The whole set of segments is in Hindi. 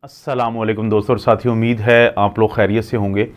अस्सलामुअलैकुम दोस्तों और साथियों, उम्मीद है आप लोग खैरियत से होंगे।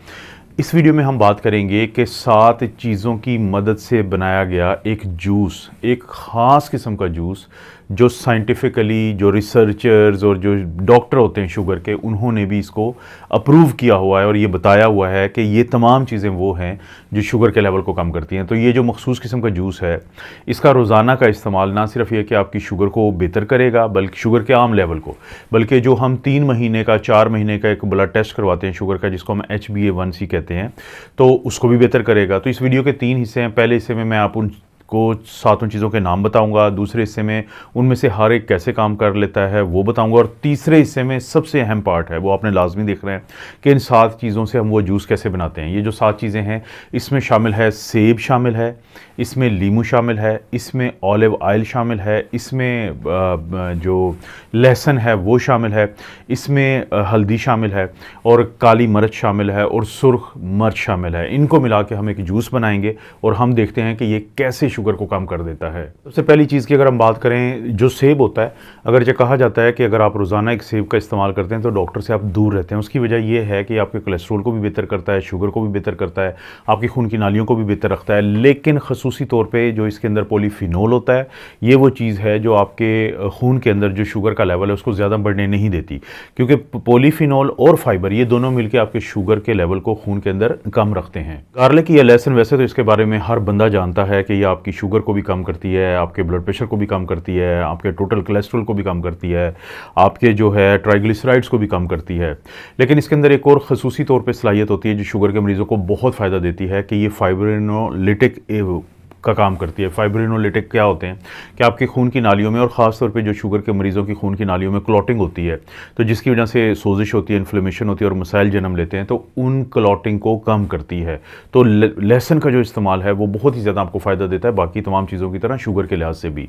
इस वीडियो में हम बात करेंगे कि 7 चीज़ों की मदद से बनाया गया एक जूस, एक ख़ास किस्म का जूस जो साइंटिफिकली जो रिसर्चर्स और जो डॉक्टर होते हैं शुगर के, उन्होंने भी इसको अप्रूव किया हुआ है और ये बताया हुआ है कि ये तमाम चीज़ें वो हैं जो शुगर के लेवल को कम करती हैं। तो ये जो मखसूस किस्म का जूस है, इसका रोज़ाना का इस्तेमाल ना सिर्फ ये कि आपकी शुगर को बेहतर करेगा, बल्कि शुगर के आम लेवल को, बल्कि जो हम 3 महीने का 4 महीने का एक ब्लड टेस्ट करवाते हैं शुगर का, जिसको हम HbA1c कहते हैं, तो उसको भी बेहतर करेगा। तो इस वीडियो के 3 हिस्से हैं। पहले हिस्से में मैं आप उनको 7 चीज़ों के नाम बताऊंगा, दूसरे हिस्से में उनमें से हर एक कैसे काम कर लेता है वो बताऊंगा, और तीसरे हिस्से में सबसे अहम पार्ट है वो आपने लाजमी देख रहे हैं कि इन 7 चीज़ों से हम वो जूस कैसे बनाते हैं। ये जो 7 चीज़ें हैं, इसमें शामिल है सेब शामिल है, इसमें लीमू शामिल है, इसमें ऑलिव ऑयल शामिल है, इसमें जो लहसुन है वो शामिल है, इसमें हल्दी शामिल है, और काली मिर्च शामिल है, और सुर्ख मिर्च शामिल है। इनको मिला के हम एक जूस बनाएंगे और हम देखते हैं कि ये कैसे शुगर को कम कर देता है। सबसे पहली चीज़ की अगर हम बात करें, जो सेब होता है, अगर जो कहा जाता है कि अगर आप रोज़ाना एक सेब का इस्तेमाल करते हैं तो डॉक्टर से आप दूर रहते हैं। उसकी वजह यह है कि आपके कोलेस्ट्रॉल को भी बेहतर करता है, शुगर को भी बेहतर करता है, आपकी खून की नालियों को भी बेहतर रखता है। लेकिन खसूसी तौर पे जो इसके अंदर पॉलीफिनोल होता है, ये वो चीज़ है जो आपके खून के अंदर जो शुगर का लेवल है उसको ज़्यादा बढ़ने नहीं देती, क्योंकि पॉलीफिनोल और फाइबर ये दोनों मिलकर आपके शुगर के लेवल को खून के अंदर कम रखते हैं। गार्लिक या लहसुन, वैसे तो इसके बारे में हर बंदा जानता है कि ये आपकी शुगर को भी कम करती है, आपके ब्लड प्रेशर को भी कम करती है, आपके टोटल कोलेस्ट्रॉल को भी कम करती है, आपके जो है ट्राइग्लिसराइड्स को भी कम करती है। लेकिन इसके अंदर एक और खसूसी तौर पे सलाहियत होती है जो शुगर के मरीज़ों को बहुत फ़ायदा देती है कि ये फाइब्रिनोलिटिक का काम करती है। फाइब्रिनोलिटिक क्या होते हैं कि आपके खून की नालियों में, और ख़ास तौर पे जो शुगर के मरीज़ों की खून की नालियों में क्लॉटिंग होती है, तो जिसकी वजह से सोजिश होती है, इन्फ्लेमेशन होती है और मसाइल जन्म लेते हैं, तो उन क्लॉटिंग को कम करती है। तो लहसुन का जो इस्तेमाल है वो बहुत ही ज़्यादा आपको फ़ायदा देता है, बाकी तमाम चीज़ों की तरह शुगर के लिहाज से भी।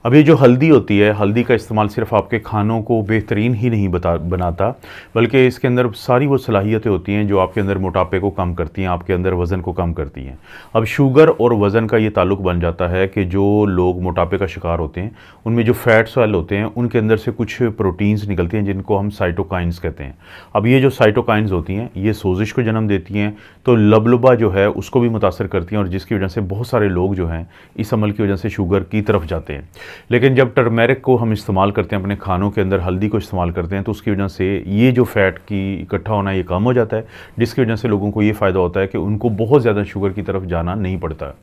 अब ये जो हल्दी होती है, हल्दी का इस्तेमाल सिर्फ आपके खानों को बेहतरीन ही नहीं बनाता, बल्कि इसके अंदर सारी वो सलाहियतें होती हैं जो आपके अंदर मोटापे को कम करती हैं, आपके अंदर वज़न को कम करती हैं। अब शुगर और वज़न का ये ताल्लुक बन जाता है कि जो लोग मोटापे का शिकार होते हैं, उनमें जो फैट सेल होते हैं उनके अंदर से कुछ प्रोटीन्स निकलती हैं जिनको हम साइटोकाइंस कहते हैं। अब ये जो साइटोकाइंस होती हैं ये सोजिश को जन्म देती हैं, तो लबलबा जो है उसको भी मुतासर करती हैं, और जिसकी वजह से बहुत सारे लोग जो हैं इस अमल की वजह से शुगर की तरफ जाते हैं। लेकिन जब टर्मेरिक को हम इस्तेमाल करते हैं अपने खानों के अंदर, हल्दी को इस्तेमाल करते हैं, तो उसकी वजह से ये जो फैट की इकट्ठा होना ये कम हो जाता है, जिसकी वजह से लोगों को ये फ़ायदा होता है कि उनको बहुत ज़्यादा शुगर की तरफ जाना नहीं पड़ता।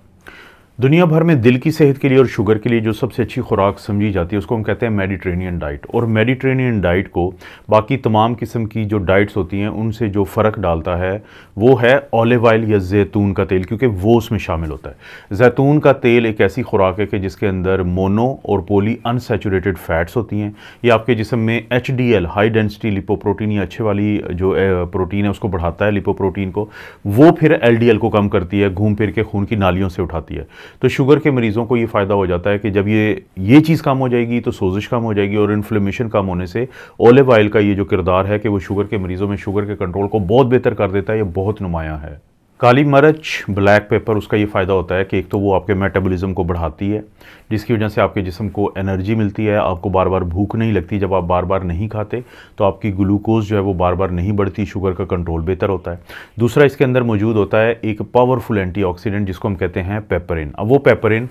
दुनिया भर में दिल की सेहत के लिए और शुगर के लिए जो सबसे अच्छी खुराक समझी जाती है उसको हम कहते हैं मेडिटेरेनियन डाइट। और मेडिटेरेनियन डाइट को बाकी तमाम किस्म की जो डाइट्स होती हैं उनसे जो फ़र्क डालता है वो है ऑलिव ऑयल या जैतून का तेल, क्योंकि वो उसमें शामिल होता है। जैतून का तेल एक ऐसी खुराक है कि जिसके अंदर मोनो और पोली अनसैचुरेटेड फैट्स होती हैं। ये आपके जिस्म में HDL हाई डेंसिटी लिपोप्रोटीन या अच्छे वाली जो प्रोटीन है उसको बढ़ाता है, लिपोप्रोटीन को, वो फिर LDL को कम करती है, घूम फिर के खून की नालियों से उठाती है। तो शुगर के मरीज़ों को ये फ़ायदा हो जाता है कि जब ये चीज़ कम हो जाएगी तो सोजिश कम हो जाएगी, और इन्फ्लेमेशन कम होने से ऑलिव ऑयल का ये जो किरदार है कि वो शुगर के मरीज़ों में शुगर के कंट्रोल को बहुत बेहतर कर देता है, ये बहुत नुमायाँ है। काली मिर्च, ब्लैक पेपर, उसका ये फ़ायदा होता है कि एक तो वो आपके मेटाबॉलिज्म को बढ़ाती है, जिसकी वजह से आपके जिस्म को एनर्जी मिलती है, आपको बार बार भूख नहीं लगती। जब आप बार बार नहीं खाते तो आपकी ग्लूकोज जो है वो बार बार नहीं बढ़ती, शुगर का कंट्रोल बेहतर होता है। दूसरा, इसके अंदर मौजूद होता है एक पावरफुल एंटीऑक्सीडेंट जिसको हम कहते हैं पेपरिन। अब वो पेपरिन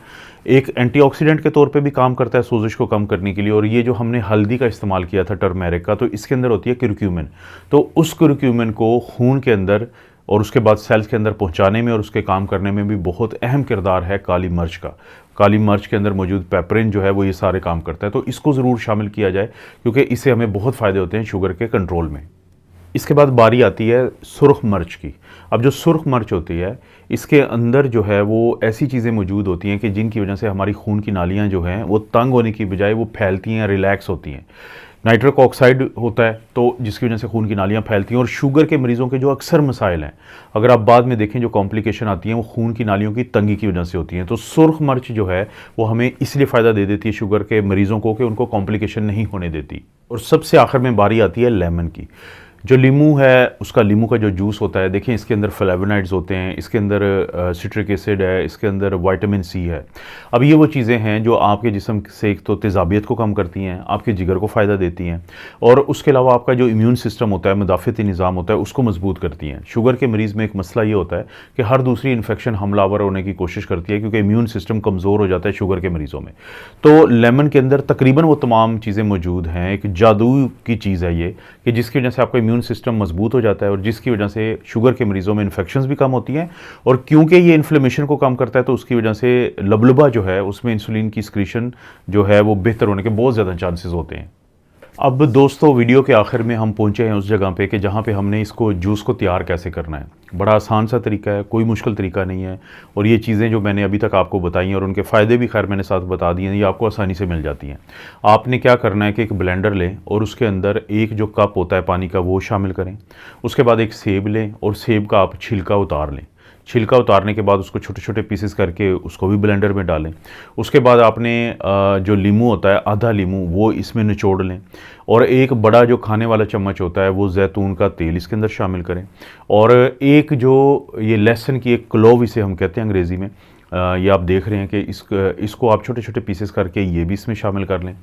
एक एंटीऑक्सीडेंट के तौर पे भी काम करता है सोजिश को कम करने के लिए। और ये जो हमने हल्दी का इस्तेमाल किया था टर्मेरिक का, तो इसके अंदर होती है कुरक्यूमिन। तो उस कुरक्यूमिन को खून के अंदर और उसके बाद सेल्स के अंदर पहुंचाने में और उसके काम करने में भी बहुत अहम किरदार है काली मिर्च का। काली मिर्च के अंदर मौजूद पेपरिन जो है वो ये सारे काम करता है, तो इसको ज़रूर शामिल किया जाए क्योंकि इससे हमें बहुत फ़ायदे होते हैं शुगर के कंट्रोल में। इसके बाद बारी आती है सुर्ख मिर्च की। अब जो सुर्ख मिर्च होती है इसके अंदर जो है वो ऐसी चीज़ें मौजूद होती हैं कि जिनकी वजह से हमारी खून की नालियाँ जो हैं वो तंग होने की बजाय वो फैलती हैं, रिलैक्स होती हैं। नाइट्रिक ऑक्साइड होता है तो जिसकी वजह से खून की नालियाँ फैलती हैं। और शुगर के मरीज़ों के जो अक्सर मसाइल हैं, अगर आप बाद में देखें जो कॉम्प्लिकेशन आती हैं वो खून की नालियों की तंगी की वजह से होती हैं। तो सुर्ख मिर्च जो है वो हमें इसलिए फ़ायदा दे देती है शुगर के मरीज़ों को कि उनको कॉम्प्लिकेशन नहीं होने देती। और सबसे आखिर में बारी आती है लेमन की। जो लीमू है उसका लीमू का जो जूस होता है, देखिए इसके अंदर फ्लेवोनॉइड्स होते हैं, इसके अंदर सिट्रिक एसिड है, इसके अंदर विटामिन सी है। अब ये वो चीज़ें हैं जो आपके जिस्म से एक तो तेज़ाबियत को कम करती हैं, आपके जिगर को फ़ायदा देती हैं, और उसके अलावा आपका जो इम्यून सिस्टम होता है, मुदाफ़ती निज़ाम होता है, उसको मजबूत करती हैं। शुगर के मरीज़ में एक मसला ये होता है कि हर दूसरी इन्फेक्शन हमलावर होने की कोशिश करती है, क्योंकि इम्यून सिस्टम कमज़ोर हो जाता है शुगर के मरीज़ों में। तो लेमन के अंदर तकरीबन वो तमाम चीज़ें मौजूद हैं। एक जादू की चीज़ है ये, कि जिसकी वजह से आपका इम्यून सिस्टम मजबूत हो जाता है, और जिसकी वजह से शुगर के मरीज़ों में इन्फेक्शंस भी कम होती हैं, और क्योंकि ये इन्फ्लेमेशन को कम करता है तो उसकी वजह से लबलबा जो है उसमें इंसुलिन की सिक्रीशन जो है वो बेहतर होने के बहुत ज़्यादा चांसेस होते हैं। अब दोस्तों, वीडियो के आखिर में हम पहुंचे हैं उस जगह पे कि जहाँ पे हमने इसको जूस को तैयार कैसे करना है। बड़ा आसान सा तरीका है, कोई मुश्किल तरीका नहीं है, और ये चीज़ें जो मैंने अभी तक आपको बताई हैं और उनके फ़ायदे भी खैर मैंने साथ बता दिए हैं, ये आपको आसानी से मिल जाती हैं। आपने क्या करना है कि एक ब्लेंडर लें और उसके अंदर एक जो कप होता है पानी का वो शामिल करें। उसके बाद एक सेब लें और सेब का आप छिलका उतार लें। छिलका उतारने के बाद उसको छोटे छोटे पीसेस करके उसको भी ब्लेंडर में डालें। उसके बाद आपने जो लीमू होता है, आधा लीमू वो इसमें निचोड़ लें, और एक बड़ा जो खाने वाला चम्मच होता है वो जैतून का तेल इसके अंदर शामिल करें, और एक जो ये लहसुन की एक क्लोव इसे हम कहते हैं अंग्रेज़ी में, ये आप देख रहे हैं कि इसको आप छोटे छोटे पीसेस करके ये भी इसमें शामिल कर लें।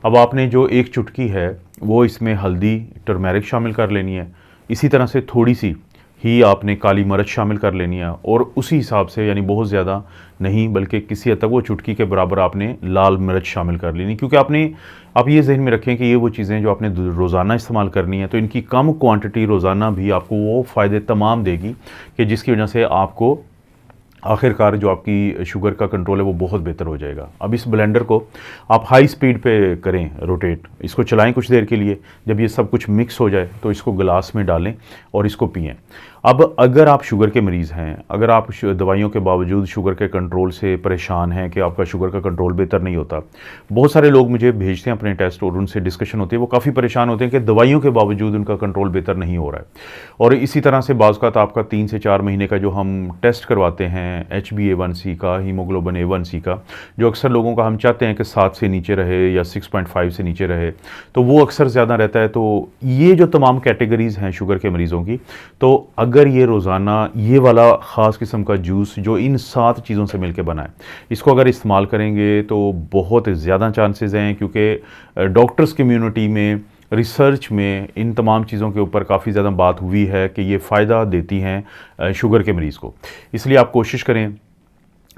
अब आपने जो एक चुटकी है वो इसमें हल्दी टर्मेरिक शामिल कर लेनी है। इसी तरह से थोड़ी सी ही आपने काली मिर्च शामिल कर लेनी है, और उसी हिसाब से, यानी बहुत ज़्यादा नहीं बल्कि किसी हद तक वो चुटकी के बराबर आपने लाल मिर्च शामिल कर लेनी, क्योंकि आप ये जहन में रखें कि ये वो चीज़ें जो आपने रोज़ाना इस्तेमाल करनी है, तो इनकी कम क्वांटिटी रोज़ाना भी आपको वो फ़ायदे तमाम देगी कि जिसकी वजह से आपको आखिरकार जो आपकी शुगर का कंट्रोल है वो बहुत बेहतर हो जाएगा। अब इस ब्लेंडर को आप हाई स्पीड पे करें रोटेट, इसको चलाएं कुछ देर के लिए। जब ये सब कुछ मिक्स हो जाए तो इसको गिलास में डालें और इसको पिएं। अब अगर आप शुगर के मरीज़ हैं, अगर आप दवाइयों के बावजूद शुगर के कंट्रोल से परेशान हैं कि आपका शुगर का कंट्रोल बेहतर नहीं होता, बहुत सारे लोग मुझे भेजते हैं अपने टेस्ट और उनसे डिस्कशन होती है, वो काफ़ी परेशान होते हैं कि दवाइयों के बावजूद उनका कंट्रोल बेहतर नहीं हो रहा है। और इसी तरह से बाज़ का आपका 3 से 4 महीने का जो हम टेस्ट करवाते हैं HbA1c का, हीमोग्लोबिन A1c का, जो अक्सर लोगों का हम चाहते हैं कि 7 से नीचे रहे या 6.5 से नीचे रहे, तो वो अक्सर ज़्यादा रहता है। तो ये जो तमाम कैटेगरीज़ हैं शुगर के मरीज़ों की, तो अगर ये रोज़ाना ये वाला ख़ास किस्म का जूस जो इन 7 चीज़ों से मिलकर बना है, इसको अगर इस्तेमाल करेंगे तो बहुत ज़्यादा चांसेस हैं, क्योंकि डॉक्टर्स कम्युनिटी में, रिसर्च में इन तमाम चीज़ों के ऊपर काफ़ी ज़्यादा बात हुई है कि ये फ़ायदा देती हैं शुगर के मरीज़ को। इसलिए आप कोशिश करें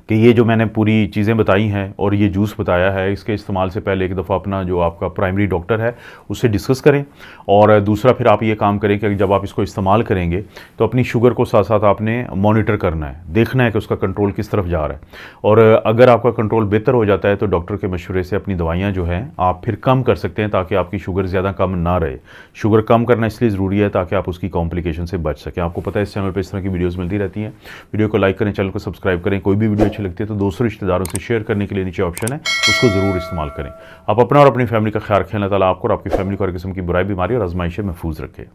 कि ये जो मैंने पूरी चीज़ें बताई हैं और ये जूस बताया है, इसके इस्तेमाल से पहले एक दफ़ा अपना जो आपका प्राइमरी डॉक्टर है उससे डिस्कस करें। और दूसरा फिर आप ये काम करें कि जब आप इसको इस्तेमाल करेंगे तो अपनी शुगर को साथ साथ आपने मॉनिटर करना है, देखना है कि उसका कंट्रोल किस तरफ जा रहा है। और अगर आपका कंट्रोल बेहतर हो जाता है तो डॉक्टर के मशवरे से अपनी दवाइयाँ जो हैं आप फिर कम कर सकते हैं, ताकि आपकी शुगर ज़्यादा कम ना रहे। शुगर कम करना इसलिए ज़रूरी है ताकि आप उसकी कॉम्प्लिकेशन से बच सकें। आपको पता है इस चैनल पर इस तरह की वीडियोज़ मिलती रहती हैं। वीडियो को लाइक करें, चैनल को सब्सक्राइब करें। कोई भी वीडियो अच्छी लगती है तो दोस्तों रिश्तेदारों से शेयर करने के लिए नीचे ऑप्शन है, उसको ज़रूर इस्तेमाल करें। आप अपना और अपनी फैमिली का ख्याल रखें। अल्लाह ताला आपको और आपकी फैमिली को हर किस्म की बुराई, बीमारी और आजमाइश से महफूज रखे।